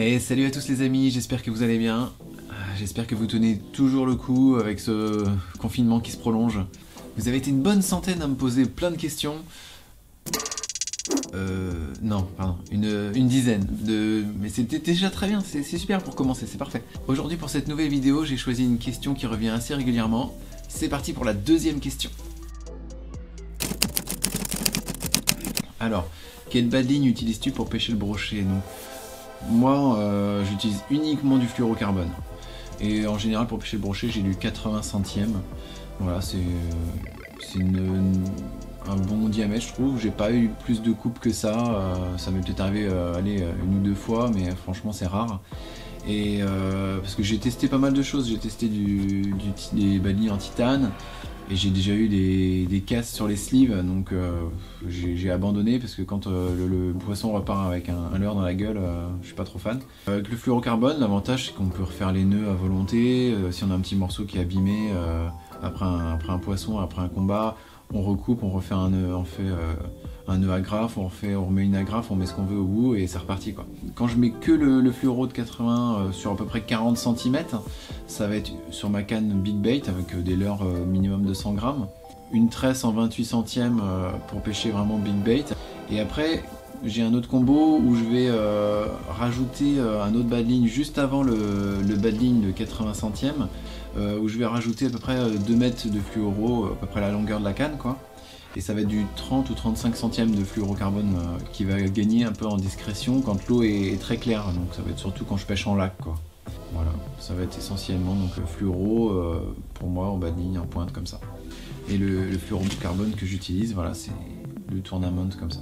Et salut à tous les amis, j'espère que vous allez bien. J'espère que vous tenez toujours le coup avec ce confinement qui se prolonge. Vous avez été une bonne centaine à me poser plein de questions. Non, pardon, une dizaine. Mais c'était déjà très bien, c'est super pour commencer, c'est parfait. Aujourd'hui pour cette nouvelle vidéo, j'ai choisi une question qui revient assez régulièrement. C'est parti pour la deuxième question. Alors, quelle bad ligne utilises-tu pour pêcher le brochet? Donc, moi, j'utilise uniquement du fluorocarbone. Et en général, pour pêcher le brochet, j'ai du 80 centièmes. Voilà, c'est un bon diamètre, je trouve. J'ai pas eu plus de coupes que ça. Ça m'est peut-être arrivé une ou deux fois, mais franchement, c'est rare. Et parce que j'ai testé pas mal de choses. J'ai testé des bad lignes en titane. Et j'ai déjà eu des casses sur les sleeves, donc j'ai abandonné parce que quand le poisson repart avec un leurre dans la gueule, je suis pas trop fan. Avec le fluorocarbone, l'avantage c'est qu'on peut refaire les nœuds à volonté. Si on a un petit morceau qui est abîmé après un poisson, après un combat, on recoupe, on refait un nœud, on fait un nœud agrafe, on remet une agrafe, on met ce qu'on veut au bout et c'est reparti quoi. Quand je mets que le fluoro de 80 sur à peu près 40 cm, ça va être sur ma canne Big Bait avec des leurres minimum de 100 grammes, une tresse en 28 centièmes pour pêcher vraiment Big Bait. Et après j'ai un autre combo où je vais rajouter un autre bad line juste avant le bad line de 80 centièmes où je vais rajouter à peu près 2 mètres de fluoro, à peu près la longueur de la canne quoi. Et ça va être du 30 ou 35 centièmes de fluorocarbone qui va gagner un peu en discrétion quand l'eau est très claire. Donc ça va être surtout quand je pêche en lac quoi. Voilà, ça va être essentiellement donc fluoro pour moi en bas de ligne en pointe comme ça. Et le fluorocarbone que j'utilise, voilà, c'est le Tournament comme ça.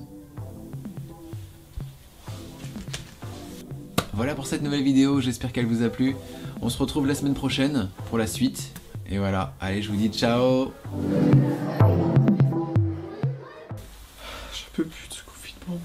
Voilà pour cette nouvelle vidéo, j'espère qu'elle vous a plu. On se retrouve la semaine prochaine pour la suite. Et voilà, allez, je vous dis ciao. J'en peux plus de ce confinement.